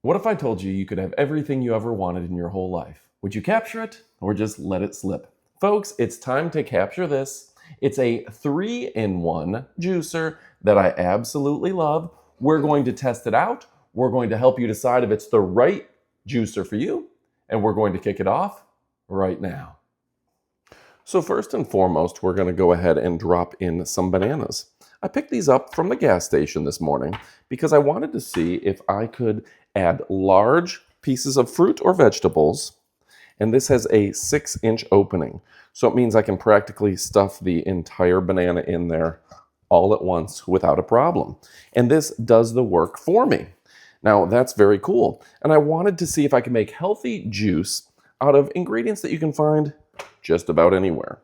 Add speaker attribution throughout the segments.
Speaker 1: What if I told you you could have everything you ever wanted in your whole life? Would you capture it or just let it slip? Folks, it's time to capture this. It's a 3-in-1 juicer that I absolutely love. We're going to test it out. We're going to help you decide if it's the right juicer for you, and we're going to kick it off right now. So first and foremost, we're going to go ahead and drop in some bananas. I picked these up from the gas station this morning because I wanted to see if I could add large pieces of fruit or vegetables, and this has a 6-inch opening. So it means I can practically stuff the entire banana in there all at once without a problem. And this does the work for me. Now that's very cool. And I wanted to see if I can make healthy juice out of ingredients that you can find just about anywhere.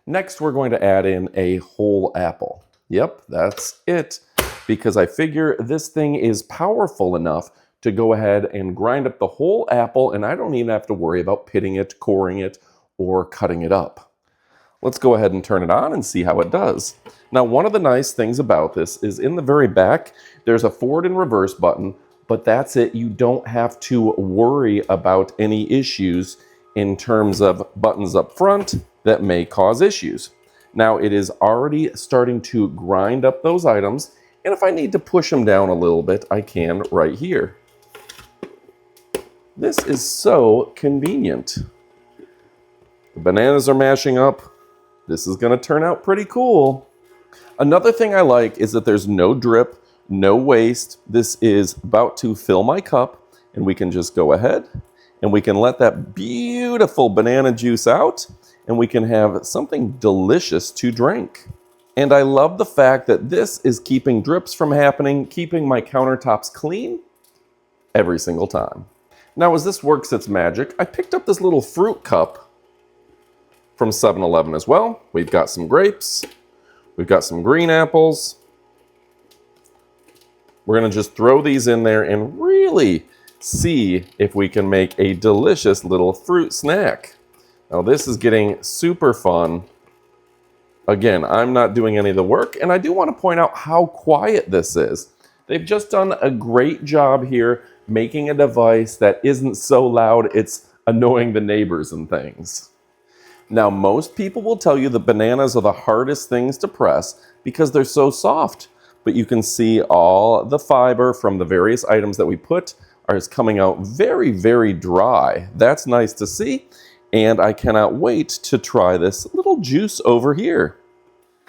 Speaker 1: Next, we're going to add in a whole apple. Yep, that's it. Because I figure this thing is powerful enough to go ahead and grind up the whole apple, and I don't even have to worry about pitting it, coring it, or cutting it up. Let's go ahead and turn it on and see how it does. Now, one of the nice things about this is in the very back, there's a forward and reverse button, but that's it. You don't have to worry about any issues in terms of buttons up front that may cause issues. Now, it is already starting to grind up those items, and if I need to push them down a little bit, I can right here. This is so convenient. The bananas are mashing up. This is going to turn out pretty cool. Another thing I like is that there's no drip, no waste. This is about to fill my cup, and we can just go ahead and we can let that beautiful banana juice out, and we can have something delicious to drink. And I love the fact that this is keeping drips from happening, keeping my countertops clean every single time. Now, as this works its magic, I picked up this little fruit cup from 7-Eleven as well. We've got some grapes. We've got some green apples. We're going to just throw these in there and really see if we can make a delicious little fruit snack. Now, this is getting super fun. Again, I'm not doing any of the work, and I do want to point out how quiet this is. They've just done a great job here making a device that isn't so loud it's annoying the neighbors and things. Now, most people will tell you the bananas are the hardest things to press because they're so soft, but you can see all the fiber from the various items that we put is coming out very, very dry. That's nice to see. And I cannot wait to try this little juice over here.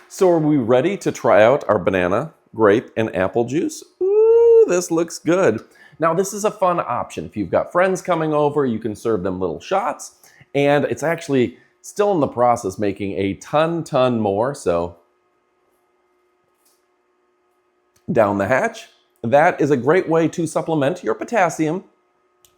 Speaker 1: So are we ready to try out our banana, grape, and apple juice? Ooh, this looks good. Now this is a fun option. If you've got friends coming over, you can serve them little shots. And it's actually still in the process making a ton more. So down the hatch. That is a great way to supplement your potassium,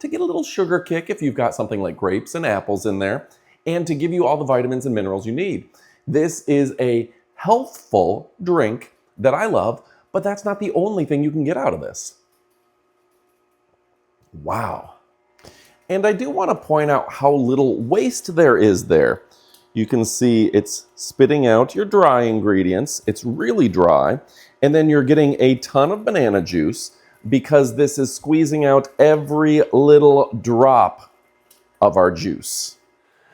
Speaker 1: to get a little sugar kick if you've got something like grapes and apples in there, and to give you all the vitamins and minerals you need. This is a healthful drink that I love, but that's not the only thing you can get out of this. Wow. And I do want to point out how little waste there is there. You can see it's spitting out your dry ingredients. It's really dry. And then you're getting a ton of banana juice because this is squeezing out every little drop of our juice.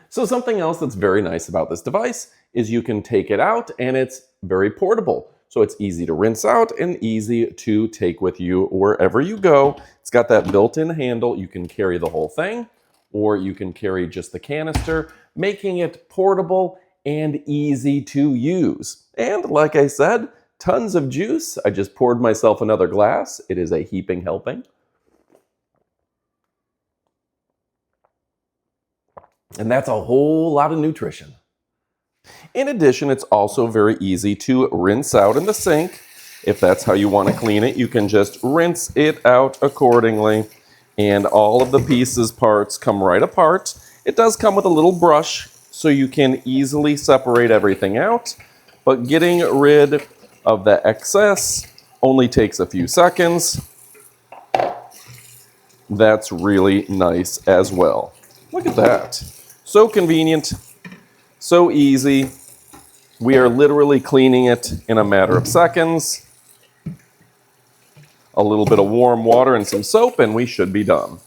Speaker 1: So something else that's very nice about this device is you can take it out and it's very portable. So it's easy to rinse out and easy to take with you wherever you go. It's got that built-in handle. You can carry the whole thing, or you can carry just the canister, making it portable and easy to use. And like I said, tons of juice. I just poured myself another glass. It is a heaping helping. And that's a whole lot of nutrition. In addition, it's also very easy to rinse out in the sink. If that's how you want to clean it, you can just rinse it out accordingly. And all of the pieces, parts come right apart. It does come with a little brush, so you can easily separate everything out. But getting rid of the excess only takes a few seconds. That's really nice as well. Look at that. So convenient, so easy. We are literally cleaning it in a matter of seconds. a little bit of warm water and some soap, and we should be done.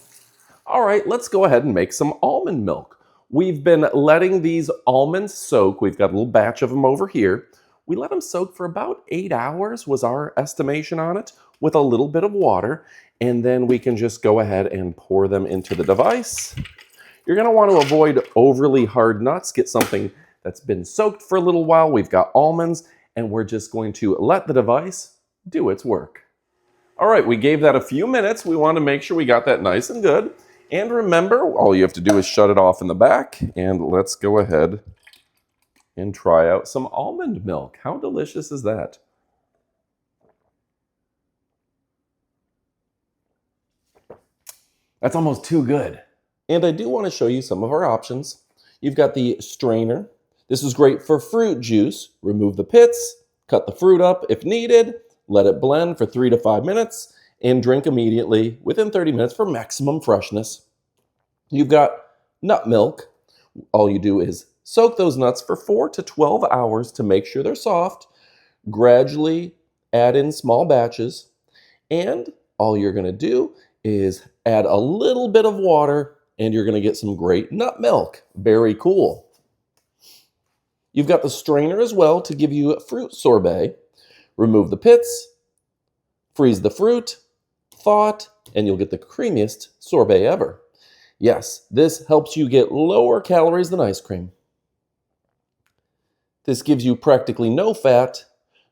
Speaker 1: All right, let's go ahead and make some almond milk. We've been letting these almonds soak. We've got a little batch of them over here. We let them soak for about 8 hours was our estimation on it, with a little bit of water, and then we can just go ahead and pour them into the device. You're going to want to avoid overly hard nuts. Get something that's been soaked for a little while. We've got almonds, and we're just going to let the device do its work. All right, we gave that a few minutes. We want to make sure we got that nice and good. And remember, all you have to do is shut it off in the back, and let's go ahead and try out some almond milk. How delicious is that? That's almost too good. And I do want to show you some of our options. You've got the strainer. This is great for fruit juice. Remove the pits, cut the fruit up if needed, let it blend for 3 to 5 minutes, and drink immediately within 30 minutes for maximum freshness. You've got nut milk. All you do is soak those nuts for 4 to 12 hours to make sure they're soft. Gradually add in small batches. And all you're going to do is add a little bit of water and you're going to get some great nut milk. Very cool. You've got the strainer as well to give you fruit sorbet. Remove the pits, freeze the fruit, thaw it, and you'll get the creamiest sorbet ever. Yes, this helps you get lower calories than ice cream. This gives you practically no fat,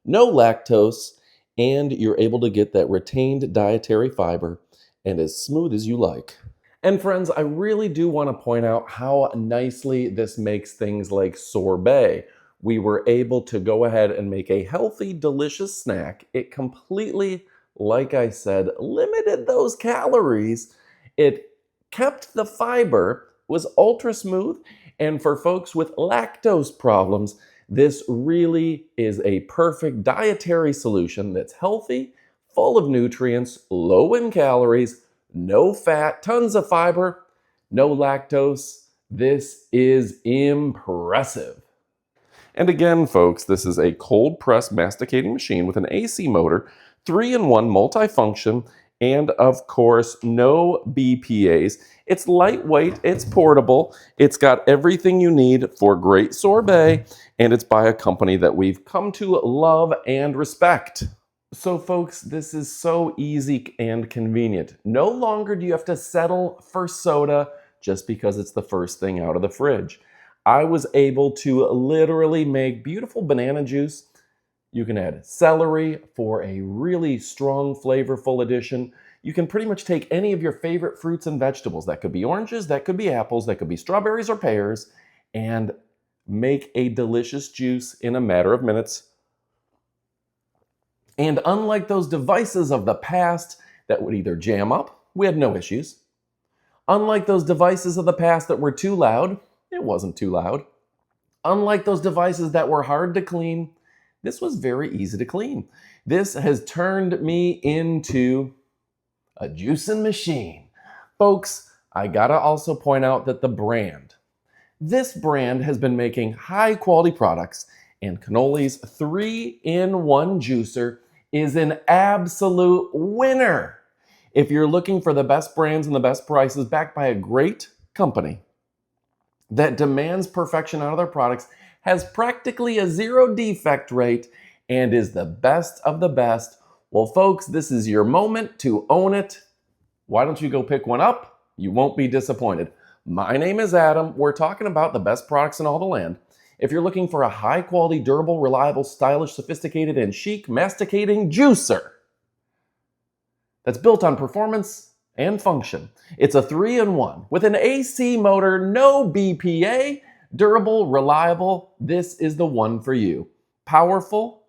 Speaker 1: no lactose, and you're able to get that retained dietary fiber and as smooth as you like. And friends, I really do want to point out how nicely this makes things like sorbet. We were able to go ahead and make a healthy, delicious snack. It completely, like I said, limited those calories. It kept the fiber, was ultra smooth, and for folks with lactose problems, this really is a perfect dietary solution that's healthy, full of nutrients, low in calories, no fat, tons of fiber, no lactose. This is impressive. And again, folks, this is a cold press masticating machine with an AC motor, 3-in-1 multifunction, and of course, no BPAs. It's lightweight, it's portable, it's got everything you need for great sorbet, and it's by a company that we've come to love and respect. So folks, this is so easy and convenient. No longer do you have to settle for soda just because it's the first thing out of the fridge. I was able to literally make beautiful banana juice. You can add celery for a really strong, flavorful addition. You can pretty much take any of your favorite fruits and vegetables. That could be oranges, that could be apples, that could be strawberries or pears, and make a delicious juice in a matter of minutes. And unlike those devices of the past that would either jam up, we had no issues. Unlike those devices of the past that were too loud, it wasn't too loud. Unlike those devices that were hard to clean, this was very easy to clean. This has turned me into a juicing machine. Folks, I gotta also point out that the brand. This brand has been making high quality products, and Canoly's 3-in-1 juicer is an absolute winner. If you're looking for the best brands and the best prices backed by a great company that demands perfection out of their products, has practically a 0 defect rate, and is the best of the best, well, folks, this is your moment to own it. Why don't you go pick one up? You won't be disappointed. My name is Adam. We're talking about the best products in all the land. If you're looking for a high-quality, durable, reliable, stylish, sophisticated, and chic masticating juicer that's built on performance and function, it's a 3-in-1 with an AC motor, no BPA, durable, reliable. This is the one for you. Powerful,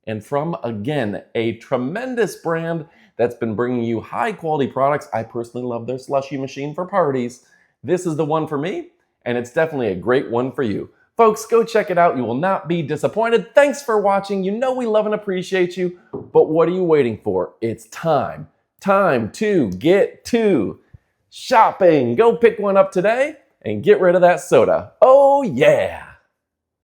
Speaker 1: and from, again, a tremendous brand that's been bringing you high-quality products. I personally love their slushy machine for parties. This is the one for me, and it's definitely a great one for you. Folks, go check it out. You will not be disappointed. Thanks for watching. You know we love and appreciate you, but what are you waiting for? It's time. Time to get to shopping. Go pick one up today and get rid of that soda. Oh yeah!